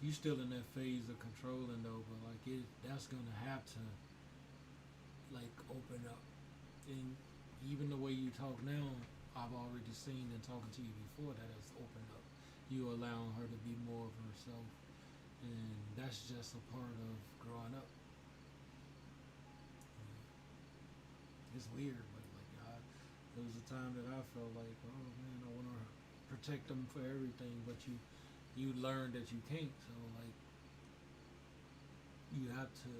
You still in that phase of controlling though, but like that's gonna have to like open up. And even the way you talk now, I've already seen in talking to you before that has opened up. You allowing her to be more of herself, and that's just a part of growing up. It's weird, but like there was a time that I felt like, oh man, I want to protect them for everything, but you learn that you can't. So like you have to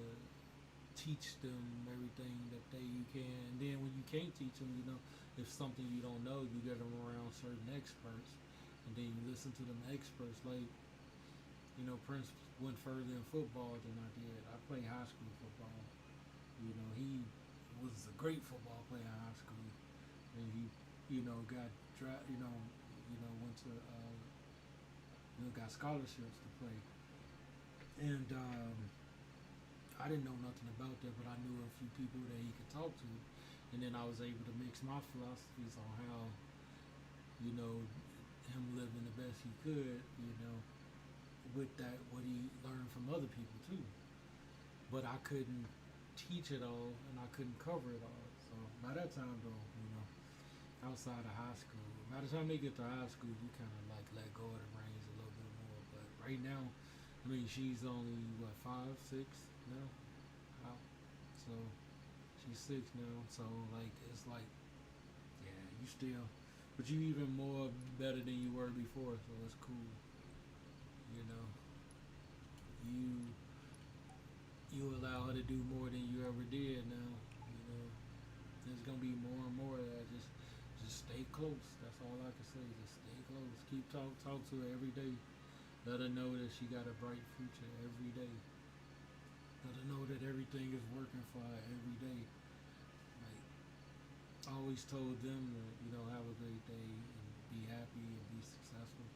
teach them everything that they you can. And then when you can't teach them, you know, if something you don't know, you get them around certain experts, and then you listen to them experts. Like you know, Prince went further in football than I did. I played high school football. You know, he was a great football player in high school, and he, you know, got went to, got scholarships to play. And I didn't know nothing about that, but I knew a few people that he could talk to, and then I was able to mix my philosophies on how, you know, him living the best he could, you know, with that what he learned from other people too. But I couldn't teach it all, and I couldn't cover it all. So by that time, though, you know, outside of high school, by the time they get to high school, you kind of like let go of the reins a little bit more. But right now, I mean, she's only what 5, 6 now. How? So she's 6 now. So like it's like yeah, you still, but you even more better than you were before. So it's cool. You know, you you allow her to do more than you ever did now. You know, there's gonna be more and more of that. Just stay close. That's all I can say. Just stay close. Keep talk to her every day. Let her know that she got a bright future every day. Let her know that everything is working for her every day. Like I always told them that have a great day and be happy and be successful.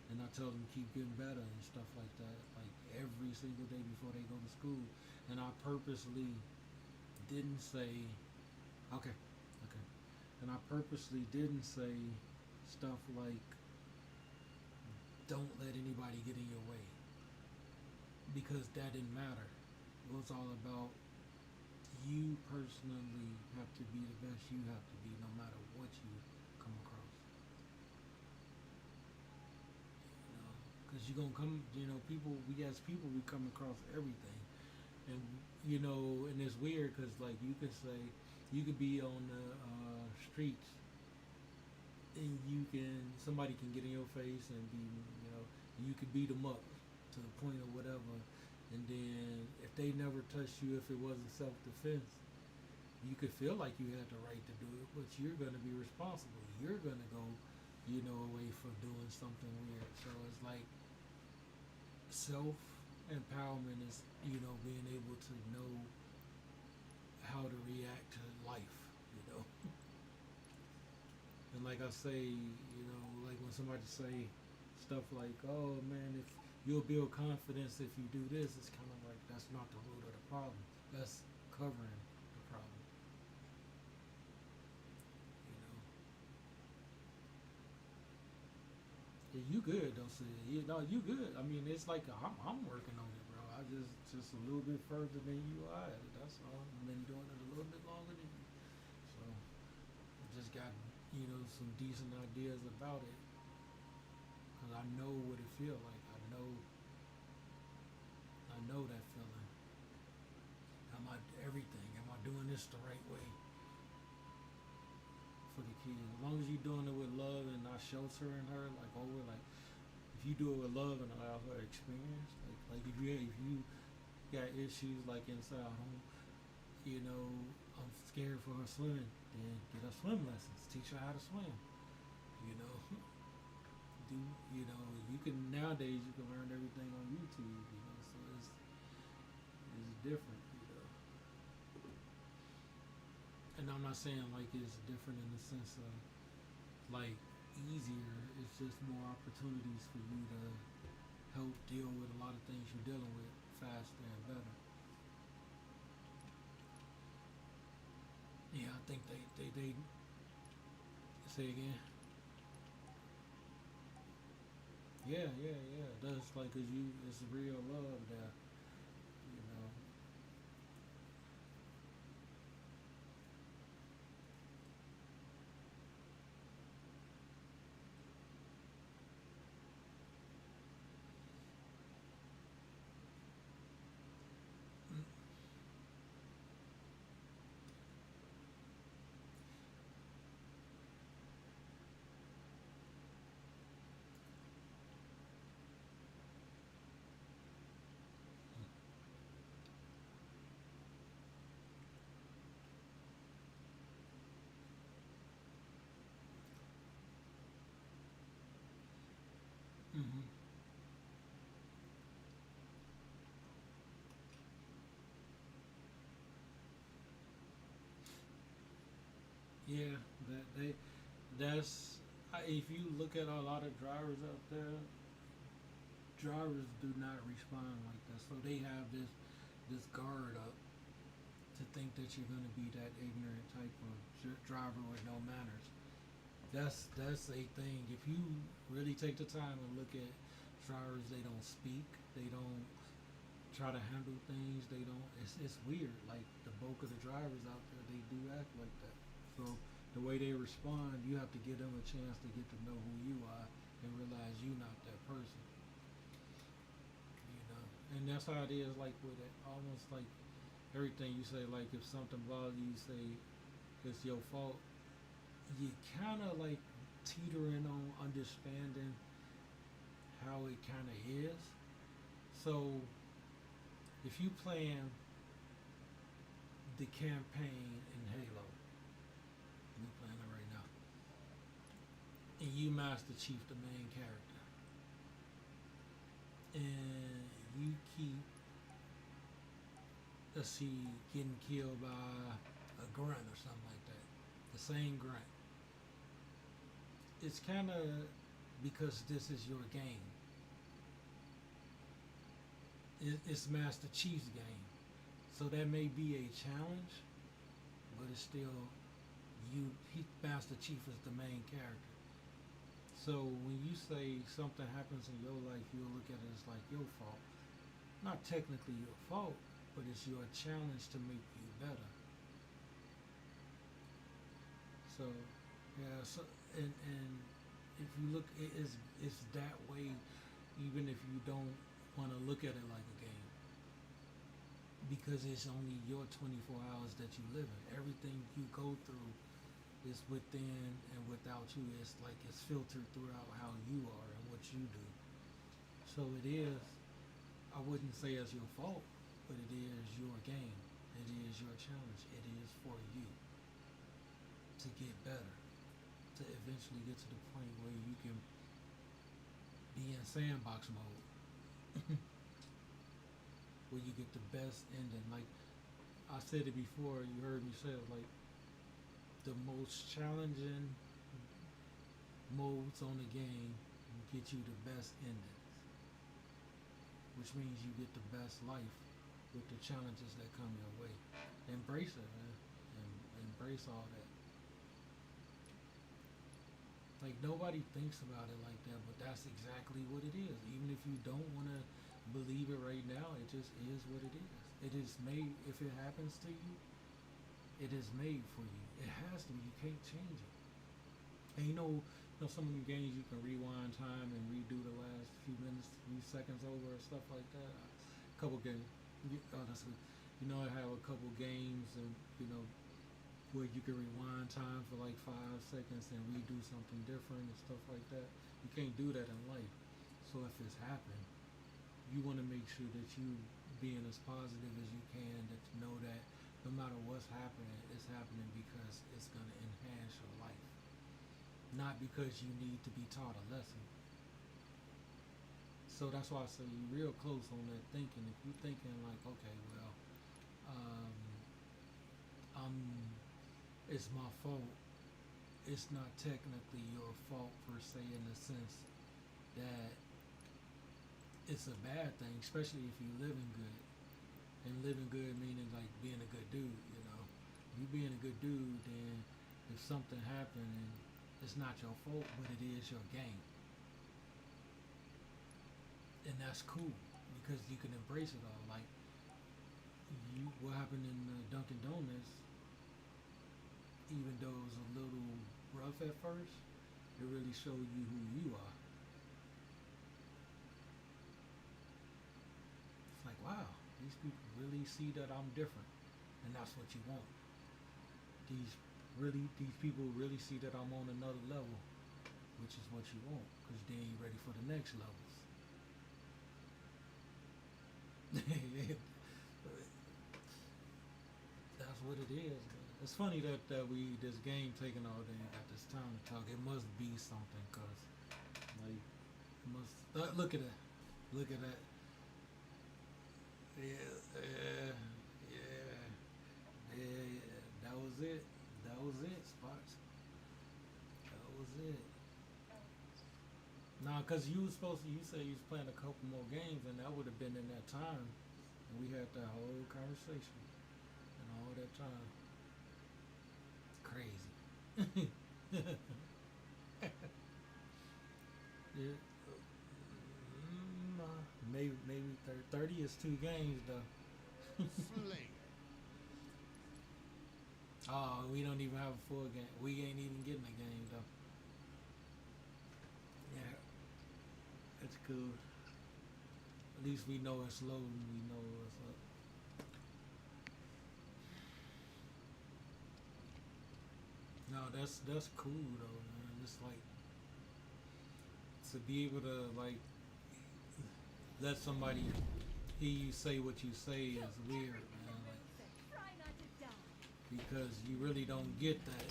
And I tell them keep getting better and stuff like that. Like every single day before they go to school. And I purposely didn't say okay, okay. And I purposely didn't say stuff like don't let anybody get in your way because that didn't matter. It was all about you personally have to be the best you have to be no matter what you come across. Because you're gonna come, people. We as people, we come across everything, and and it's weird because like you could say, you could be on the streets, and somebody can get in your face and be, you could beat them up to the point of whatever, and then if they never touched you, if it wasn't self defense, you could feel like you had the right to do it, but you're gonna be responsible. You're gonna go, away for doing something weird. So it's like self empowerment is being able to know how to react to life and like I say like when somebody say stuff like oh man if you'll build confidence if you do this, it's kind of like that's not the root of the problem, that's covering the problem. Yeah, you good though, sis. You good. I mean, it's like I'm working on it, bro. I just a little bit further than you are. That's all. I've been doing it a little bit longer than you, so I just got some decent ideas about it because I know what it feel like. I know that feeling. Am I everything? Am I doing this the right way for the kids? As long as you're doing it with love and not sheltering her, like over like if you do it with love and allow her experience, like if you got issues like inside home, I'm scared for her swimming, then get her swim lessons, teach her how to swim. You know, do you can nowadays you can learn everything on YouTube. So it's different. And I'm not saying like it's different in the sense of like easier. It's just more opportunities for you to help deal with a lot of things you're dealing with faster and better. Yeah, I think they say again. Yeah, yeah, yeah. That's like, cause you, it's real love there. You know. Mm-hmm. Yeah, that they, that's, if you look at a lot of drivers out there, drivers do not respond like that. So they have this guard up to think that you're going to be that ignorant type of driver with no manners. That's a thing. If you really take the time and look at drivers, they don't speak. They don't try to handle things. They don't. It's weird. Like the bulk of the drivers out there, they do act like that. So the way they respond, you have to give them a chance to get to know who you are and realize you're not that person. You know, and that's how it is. Like with it, almost like everything you say. Like if something bothers you, say it's your fault. You kind of like teetering on understanding how it kind of is. So if you playing the campaign in Halo, we playing it right now, and you Master Chief, the main character, and you keep, let's see, getting killed by a grunt or something like that, the same grunt. It's kind of because this is your game. It's Master Chief's game, so that may be a challenge, but it's still you. Master Chief is the main character. So when you say something happens in your life, you'll look at it as like your fault. Not technically your fault, but it's your challenge to make you better. So yeah, so and if you look, it's that way, even if you don't want to look at it like a game, because it's only your 24 hours that you live in. Everything you go through is within and without you. It's like it's filtered throughout how you are and what you do. So it is, I wouldn't say it's your fault, but it is your game. It is your challenge. It is for you to get better, to eventually get to the point where you can be in sandbox mode, where you get the best ending. Like I said it before, you heard me say it, like the most challenging modes on the game get you the best endings, which means you get the best life with the challenges that come your way. Embrace it, man, and embrace all that. Like nobody thinks about it like that, but that's exactly what it is. Even if you don't want to believe it right now, it just is what it is. It is made. If it happens to you, it is made for you. It has to be. You can't change it. And some of the games you can rewind time and redo the last few minutes, few seconds over, and stuff like that. A couple games. Oh, that's good. I have a couple games, and where you can rewind time for like 5 seconds and redo something different and stuff like that. You can't do that in life. So if it's happened, you want to make sure that you being as positive as you can, that you know that no matter what's happening, it's happening because it's going to enhance your life, not because you need to be taught a lesson. So that's why I say you're real close on that thinking. If you're thinking like, okay, well, um, I'm, it's my fault. It's not technically your fault per se, in the sense that it's a bad thing, especially if you're living good. And living good meaning like being a good dude. You being a good dude, then if something happened and it's not your fault, but it is your game. and that's cool because you can embrace it all. Like what happened in Dunkin' Donuts, even though it was a little rough at first, it really showed you who you are. It's like, wow, these people really see that I'm different, and that's what you want. These people really see that I'm on another level, which is what you want, because then you're ready for the next levels. That's what it is. Man. It's funny that we this game taking all day at this time to talk. It must be something, cause like it must look at that, look at that. Yeah, yeah, yeah, yeah. That was it. That was it, Spots. That was it. Nah, cause you was supposed to. You said you was playing a couple more games, and that would have been in that time, and we had that whole conversation and all that time. Crazy. Yeah. Maybe 30 is 2 games though. Slay. Oh, we don't even have a full game. We ain't even getting a game though. Yeah, it's cool. At least we know it's loading. We know what's up. No, that's cool though, man. It's like to be able to like let somebody hear you say what you say is weird, man. Like because you really don't get that.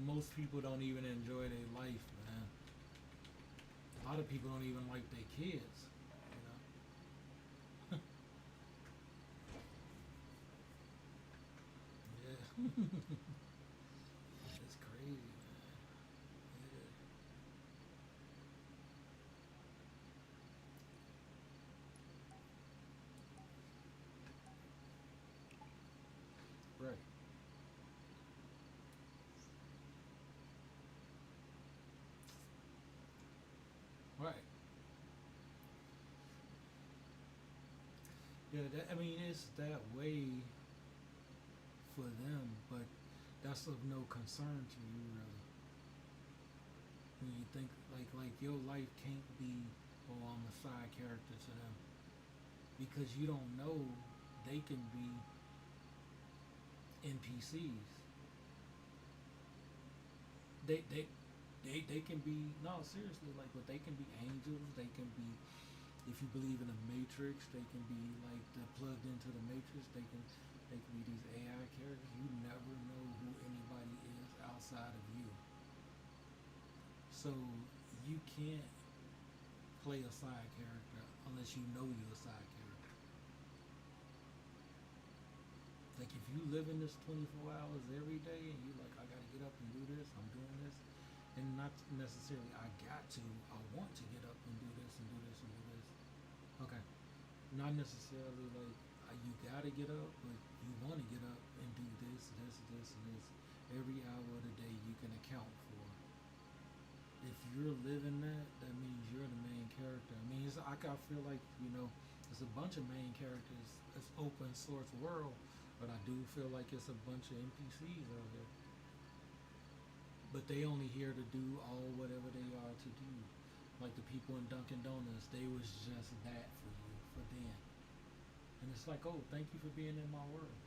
Most people don't even enjoy their life, man. A lot of people don't even like their kids, you know. Yeah, it's crazy, man. It is. Right, right. Yeah, I mean, it's that way for them, but that's of no concern to you, really. When you think like your life can't be, oh, I'm a side character to them, because you don't know they can be NPCs. They can be no seriously like, but they can be angels. They can be, if you believe in a matrix, they can be like plugged into the matrix. They can be these AI characters. You never know who anybody is outside of you. So you can't play a side character unless you know you're a side character. Like if you live in this 24 hours every day and you like, I gotta get up and do this, I'm doing this, and not necessarily I got to, I want to get up and do this and do this and do this. Okay, not necessarily like you gotta get up, but you want to get up and do this, this, this, and this. Every hour of the day you can account for. If you're living that, that means you're the main character. I mean, I feel like there's a bunch of main characters. It's open source world, but I do feel like it's a bunch of NPCs out there. But they only here to do all whatever they are to do. Like the people in Dunkin' Donuts, they was just that for you, for them. And it's like, oh, thank you for being in my world.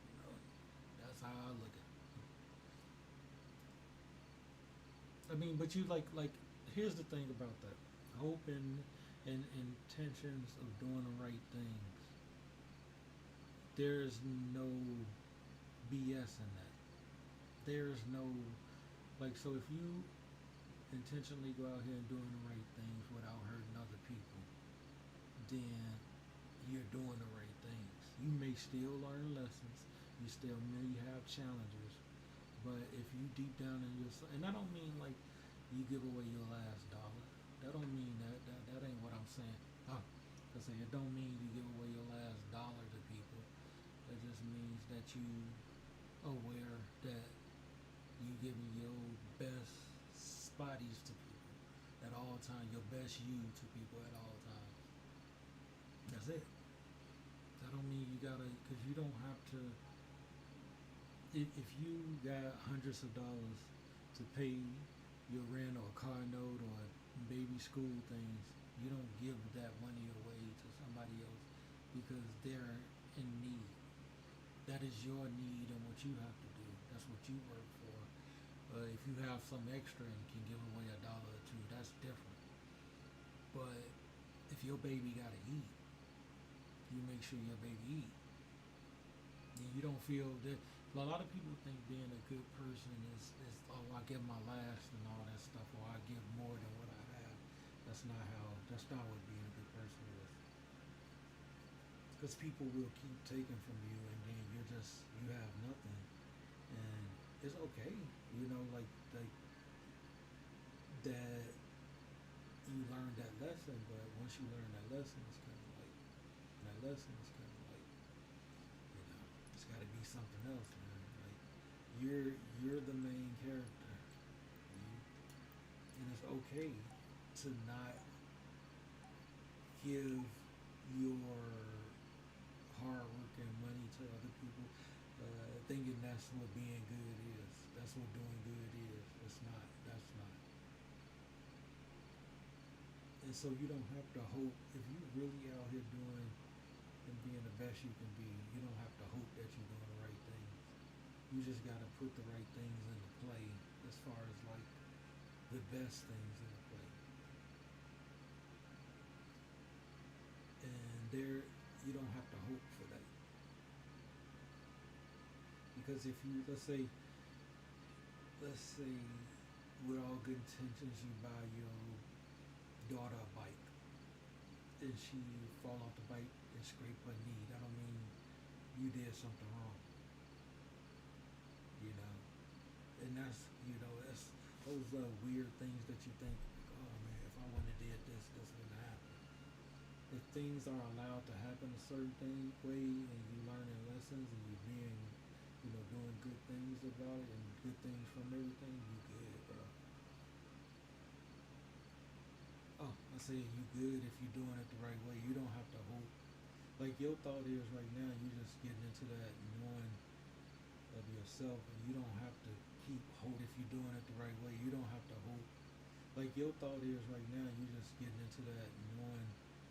You know, that's how I look at it. I mean, but you like. Here's the thing about that: hope and intentions of doing the right things. There's no BS in that. There's no like. So if you intentionally go out here and doing the right things without hurting other people, then you're doing the right things. You may still learn lessons. You still may have challenges, but if you deep down in your and I don't mean like you give away your last dollar. That don't mean that. That ain't what I'm saying. Huh. I say it don't mean you give away your last dollar to people. That just means that you aware that you giving your best praise to people at all times, your best you to people at all times. That's it. That don't mean you gotta, cause you don't have to. If you got hundreds of dollars to pay your rent or car note or baby school things, you don't give that money away to somebody else because they're in need. That is your need and what you have to do. That's what you work for. If you have some extra and can give away a dollar or two, that's different. But if your baby gotta eat, you make sure your baby eat. And you don't feel that. A lot of people think being a good person is oh, I give my last and all that stuff, or I give more than what I have. That's not how. That's not what being a good person is. Because people will keep taking from you, and then you have nothing, and it's okay. Like that you learn that lesson, but once you learn that lesson, it's kind of like it's got to be something else, man. Like you're the main character, you, and it's okay to not give your hard work and money to other people, thinking that's what being good is. That's what doing good is. It's not. That's not. And so you don't have to hope if you're really out here doing and being the best you can be. You don't have to hope that you're doing the right things. You just got to put the right things into play as far as like the best things into play. And there, you don't have to hope for that. Because if you, let's say, with all good intentions, you buy your daughter a bike, and she fall off the bike and scrape her knee. That don't mean you did something wrong, you know. And that's those weird things that you think, like, oh man, if I wouldn't have did this, this wouldn't happen. If things are allowed to happen a certain way, and you learning lessons, and you being, doing good things about it, and good things from everything, you good, bro. Oh, I say you good if you're doing it the right way. You don't have to hope. Like your thought is right now, you just getting into that knowing of yourself, and you don't have to keep hope if you're doing it the right way. You don't have to hope. Like your thought is right now, you just getting into that knowing